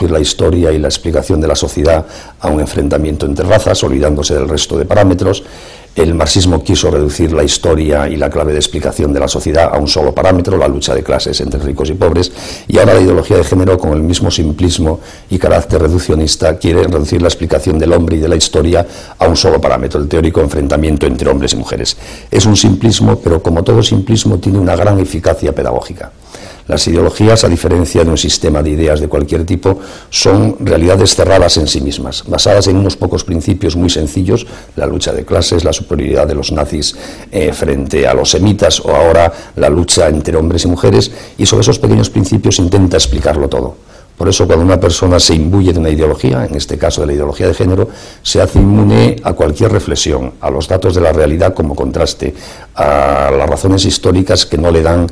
la historia y la explicación de la sociedad a un enfrentamiento entre razas, olvidándose del resto de parámetros. El marxismo quiso reducir la historia y la clave de explicación de la sociedad a un solo parámetro, la lucha de clases entre ricos y pobres, y ahora la ideología de género, con el mismo simplismo y carácter reduccionista, quiere reducir la explicación del hombre y de la historia a un solo parámetro, el teórico enfrentamiento entre hombres y mujeres. Es un simplismo, pero como todo simplismo tiene una gran eficacia pedagógica. Las ideologías, a diferencia de un sistema de ideas de cualquier tipo, son realidades cerradas en sí mismas, basadas en unos pocos principios muy sencillos: la lucha de clases, la superioridad de los nazis frente a los semitas, o ahora la lucha entre hombres y mujeres, y sobre esos pequeños principios intenta explicarlo todo. Por eso, cuando una persona se imbuye de una ideología, en este caso de la ideología de género, se hace inmune a cualquier reflexión, a los datos de la realidad como contraste, a las razones históricas que no le dan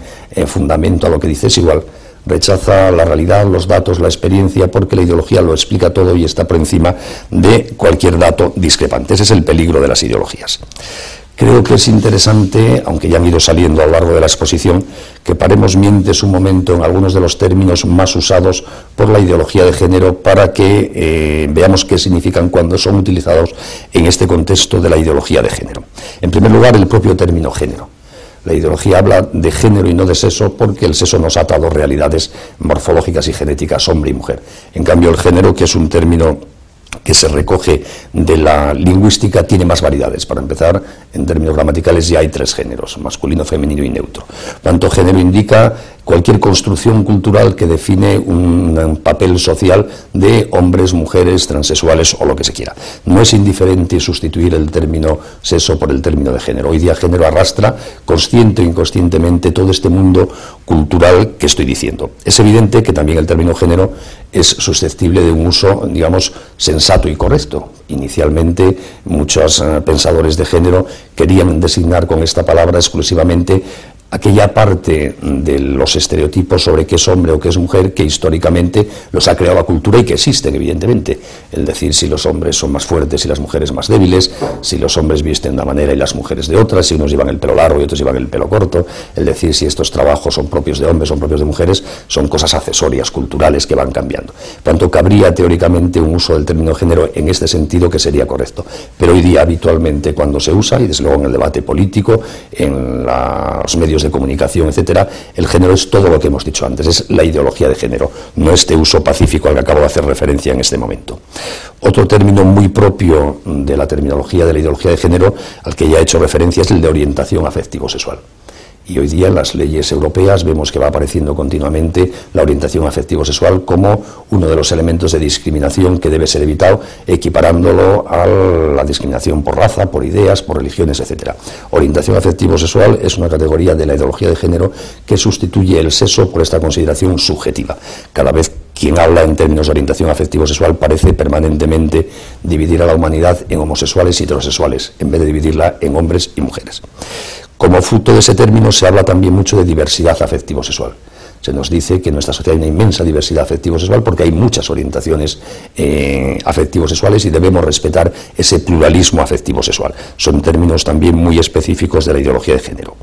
fundamento a lo que dice. Es igual, rechaza la realidad, los datos, la experiencia, porque la ideología lo explica todo y está por encima de cualquier dato discrepante. Ese es el peligro de las ideologías. Creo que es interesante, aunque ya han ido saliendo a lo largo de la exposición, que paremos mientes un momento en algunos de los términos más usados por la ideología de género para que veamos qué significan cuando son utilizados en este contexto de la ideología de género. En primer lugar, el propio término género. La ideología habla de género y no de sexo, porque el sexo nos ata a dos realidades morfológicas y genéticas, hombre y mujer. En cambio, el género, que es un término que se recoge de la lingüística, tiene más variedades. Para empezar, en términos gramaticales ya hay 3 géneros: masculino, femenino y neutro. Tanto género indica cualquier construcción cultural que define un papel social de hombres, mujeres, transexuales o lo que se quiera. No es indiferente sustituir el término sexo por el término de género. Hoy día género arrastra, consciente o inconscientemente, todo este mundo cultural que estoy diciendo. Es evidente que también el término género es susceptible de un uso, digamos, sensato y correcto. Inicialmente, muchos pensadores de género querían designar con esta palabra exclusivamente aquella parte de los estereotipos sobre qué es hombre o qué es mujer, que históricamente los ha creado la cultura y que existen, evidentemente. Es decir, si los hombres son más fuertes y las mujeres más débiles, si los hombres visten de una manera y las mujeres de otra, si unos llevan el pelo largo y otros llevan el pelo corto, es decir, si estos trabajos son propios de hombres o son propios de mujeres, son cosas accesorias, culturales, que van cambiando. Por tanto, cabría teóricamente un uso del término género en este sentido, que sería correcto. Pero hoy día, habitualmente, cuando se usa, y desde luego en el debate político, en los medios de comunicación, etcétera, el género es todo lo que hemos dicho antes, es la ideología de género, no este uso pacífico al que acabo de hacer referencia en este momento. Otro término muy propio de la terminología de la ideología de género, al que ya he hecho referencia, es el de orientación afectivo-sexual. Y hoy día en las leyes europeas vemos que va apareciendo continuamente la orientación afectivo-sexual como uno de los elementos de discriminación que debe ser evitado, equiparándolo a la discriminación por raza, por ideas, por religiones, etc. Orientación afectivo-sexual es una categoría de la ideología de género que sustituye el sexo por esta consideración subjetiva. Cada vez quien habla en términos de orientación afectivo-sexual parece permanentemente dividir a la humanidad en homosexuales y heterosexuales, en vez de dividirla en hombres y mujeres. Como fruto de ese término se habla también mucho de diversidad afectivo-sexual. Se nos dice que en nuestra sociedad hay una inmensa diversidad afectivo-sexual porque hay muchas orientaciones afectivo-sexuales y debemos respetar ese pluralismo afectivo-sexual. Son términos también muy específicos de la ideología de género.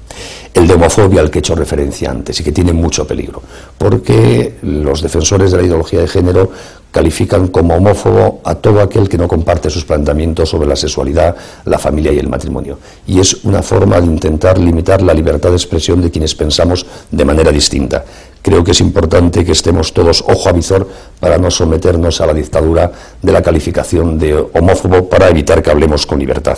El de homofobia, al que he hecho referencia antes y que tiene mucho peligro, porque los defensores de la ideología de género califican como homófobo a todo aquel que no comparte sus planteamientos sobre la sexualidad, la familia y el matrimonio. Y es una forma de intentar limitar la libertad de expresión de quienes pensamos de manera distinta. Creo que es importante que estemos todos ojo a visor para no someternos a la dictadura de la calificación de homófobo, para evitar que hablemos con libertad.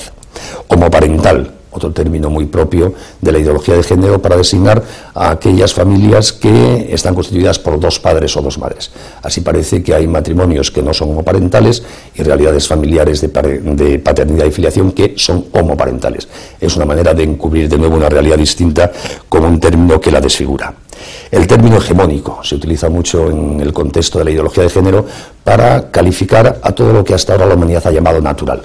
Homoparental, otro término muy propio de la ideología de género para designar a aquellas familias que están constituidas por 2 padres o 2 madres. Así parece que hay matrimonios que no son homoparentales y realidades familiares de paternidad y filiación que son homoparentales. Es una manera de encubrir de nuevo una realidad distinta con un término que la desfigura. El término hegemónico se utiliza mucho en el contexto de la ideología de género para calificar a todo lo que hasta ahora la humanidad ha llamado natural.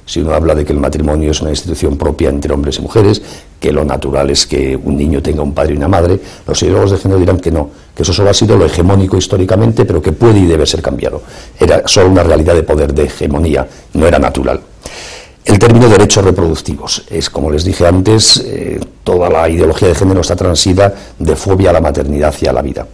Si uno habla de que el matrimonio es una institución propia entre hombres y mujeres, que lo natural es que un niño tenga un padre y una madre, los ideólogos de género dirán que no, que eso solo ha sido lo hegemónico históricamente, pero que puede y debe ser cambiado. Era solo una realidad de poder, de hegemonía, no era natural. El término derechos reproductivos es, como les dije antes, toda la ideología de género está transida de fobia a la maternidad y a la vida.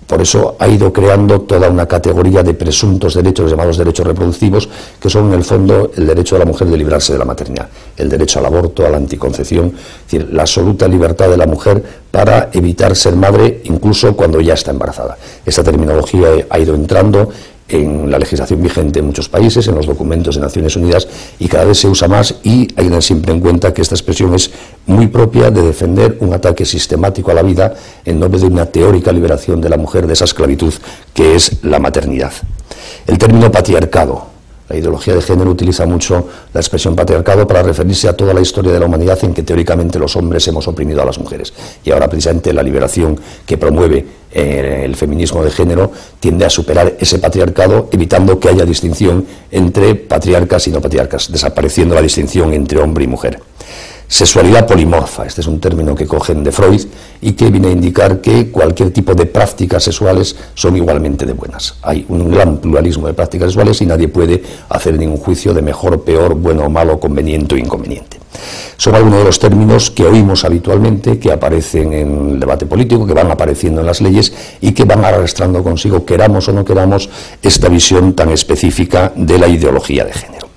Por eso ha ido creando toda una categoría de presuntos derechos, los llamados derechos reproductivos, que son en el fondo el derecho de la mujer de librarse de la maternidad, el derecho al aborto, a la anticoncepción, es decir, la absoluta libertad de la mujer para evitar ser madre incluso cuando ya está embarazada. Esta terminología ha ido entrando en la legislación vigente en muchos países, en los documentos de Naciones Unidas, y cada vez se usa más, y hay que tener siempre en cuenta que esta expresión es muy propia de defender un ataque sistemático a la vida en nombre de una teórica liberación de la mujer de esa esclavitud que es la maternidad. El término patriarcado. La ideología de género utiliza mucho la expresión patriarcado para referirse a toda la historia de la humanidad en que teóricamente los hombres hemos oprimido a las mujeres. Y ahora precisamente la liberación que promueve el feminismo de género tiende a superar ese patriarcado, evitando que haya distinción entre patriarcas y no patriarcas, desapareciendo la distinción entre hombre y mujer. Sexualidad polimorfa, este es un término que cogen de Freud y que viene a indicar que cualquier tipo de prácticas sexuales son igualmente de buenas. Hay un gran pluralismo de prácticas sexuales y nadie puede hacer ningún juicio de mejor, peor, bueno o malo, conveniente o inconveniente. Son algunos de los términos que oímos habitualmente, que aparecen en el debate político, que van apareciendo en las leyes y que van arrastrando consigo, queramos o no queramos, esta visión tan específica de la ideología de género.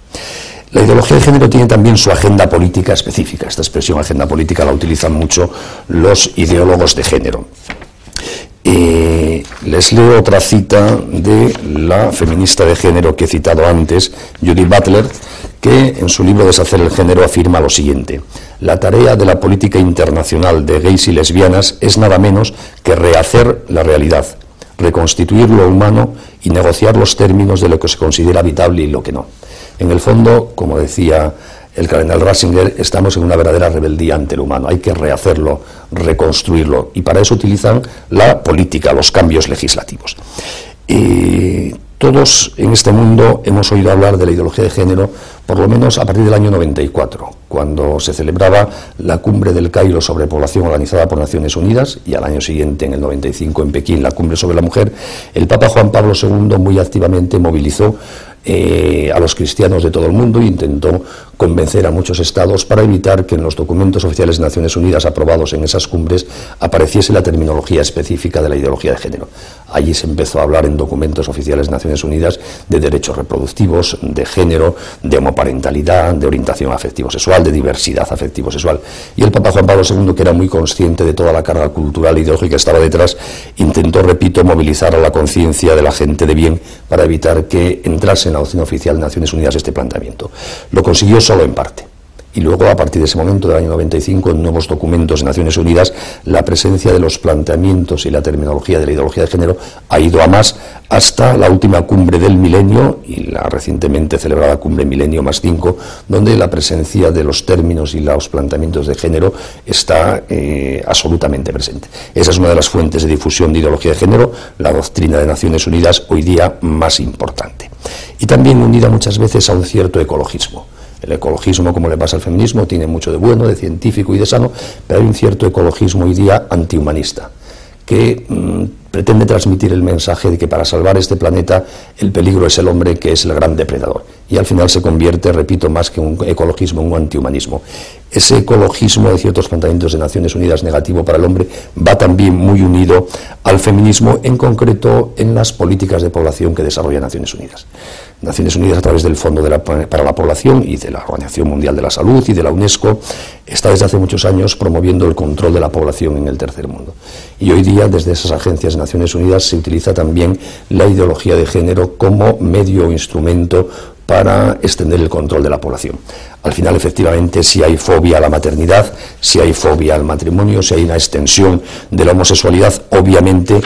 La ideología de género tiene también su agenda política específica. Esta expresión agenda política la utilizan mucho los ideólogos de género. Les leo otra cita de la feminista de género que he citado antes, Judith Butler, que en su libro Deshacer el género afirma lo siguiente: la tarea de la política internacional de gays y lesbianas es nada menos que rehacer la realidad, reconstituir lo humano y negociar los términos de lo que se considera habitable y lo que no. En el fondo, como decía el cardenal Ratzinger, estamos en una verdadera rebeldía ante el humano. Hay que rehacerlo, reconstruirlo, y para eso utilizan la política, los cambios legislativos. Todos en este mundo hemos oído hablar de la ideología de género, por lo menos a partir del año 94, cuando se celebraba la cumbre del Cairo sobre población organizada por Naciones Unidas, y al año siguiente, en el 95, en Pekín, la cumbre sobre la mujer. El Papa Juan Pablo II muy activamente movilizó a los cristianos de todo el mundo e intentó convencer a muchos estados para evitar que en los documentos oficiales de Naciones Unidas aprobados en esas cumbres apareciese la terminología específica de la ideología de género. Allí se empezó a hablar en documentos oficiales de Naciones Unidas de derechos reproductivos, de género, de homoparentalidad, de orientación afectivo-sexual, de diversidad afectivo-sexual. Y el Papa Juan Pablo II, que era muy consciente de toda la carga cultural e ideológica que estaba detrás, intentó, repito, movilizar a la conciencia de la gente de bien para evitar que entrase en la doctrina oficial de Naciones Unidas este planteamiento. Lo consiguió solo en parte. Y luego, a partir de ese momento, del año 95, en nuevos documentos de Naciones Unidas, la presencia de los planteamientos y la terminología de la ideología de género ha ido a más, hasta la última cumbre del milenio y la recientemente celebrada cumbre Milenio +5, donde la presencia de los términos y los planteamientos de género está absolutamente presente. Esa es una de las fuentes de difusión de ideología de género, la doctrina de Naciones Unidas hoy día más importante. Y también unida muchas veces a un cierto ecologismo. El ecologismo, como le pasa al feminismo, tiene mucho de bueno, de científico y de sano, pero hay un cierto ecologismo hoy día antihumanista, que pretende transmitir el mensaje de que para salvar este planeta el peligro es el hombre, que es el gran depredador. Y al final se convierte, repito, más que un ecologismo, en un antihumanismo. Ese ecologismo de ciertos planteamientos de Naciones Unidas negativo para el hombre va también muy unido al feminismo, en concreto en las políticas de población que desarrolla Naciones Unidas. Naciones Unidas, a través del Fondo para la Población y de la Organización Mundial de la Salud y de la UNESCO, está desde hace muchos años promoviendo el control de la población en el tercer mundo. Y hoy día, desde esas agencias de Naciones Unidas, se utiliza también la ideología de género como medio o instrumento para extender el control de la población. Al final, efectivamente, si hay fobia a la maternidad, si hay fobia al matrimonio, si hay una extensión de la homosexualidad, obviamente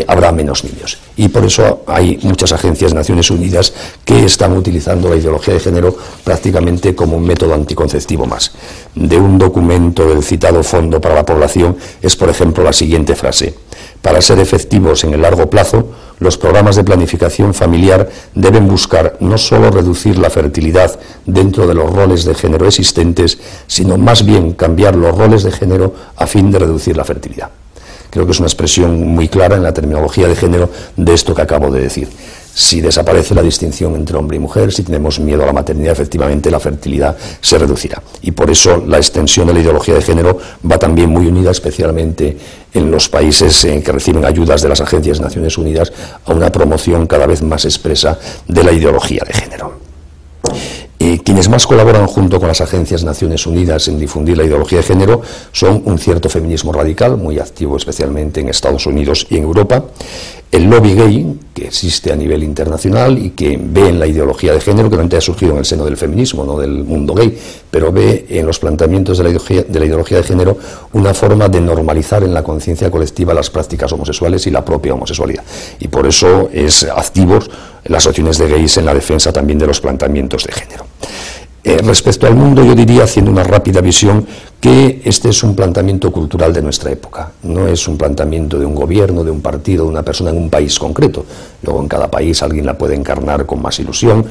habrá menos niños. Y por eso hay muchas agencias de Naciones Unidas que están utilizando la ideología de género prácticamente como un método anticonceptivo más. De un documento del citado Fondo para la Población es, por ejemplo, la siguiente frase: para ser efectivos en el largo plazo, los programas de planificación familiar deben buscar no solo reducir la fertilidad dentro de los roles de género existentes, sino más bien cambiar los roles de género a fin de reducir la fertilidad. Creo que es una expresión muy clara en la terminología de género de esto que acabo de decir. Si desaparece la distinción entre hombre y mujer, si tenemos miedo a la maternidad, efectivamente la fertilidad se reducirá. Y por eso la extensión de la ideología de género va también muy unida, especialmente en los países que reciben ayudas de las agencias de Naciones Unidas, a una promoción cada vez más expresa de la ideología de género. Quienes más colaboran junto con las agencias de Naciones Unidas en difundir la ideología de género son un cierto feminismo radical, muy activo especialmente en Estados Unidos y en Europa, el lobby gay, que existe a nivel internacional y que ve en la ideología de género, que realmente ha surgido en el seno del feminismo, no del mundo gay, pero ve en los planteamientos de la ideología de género una forma de normalizar en la conciencia colectiva las prácticas homosexuales y la propia homosexualidad. Y por eso es activo las asociaciones de gays en la defensa también de los planteamientos de género. Respecto al mundo, yo diría, haciendo una rápida visión, que este es un planteamiento cultural de nuestra época. No es un planteamiento de un gobierno, de un partido, de una persona en un país concreto. Luego en cada país alguien la puede encarnar con más ilusión,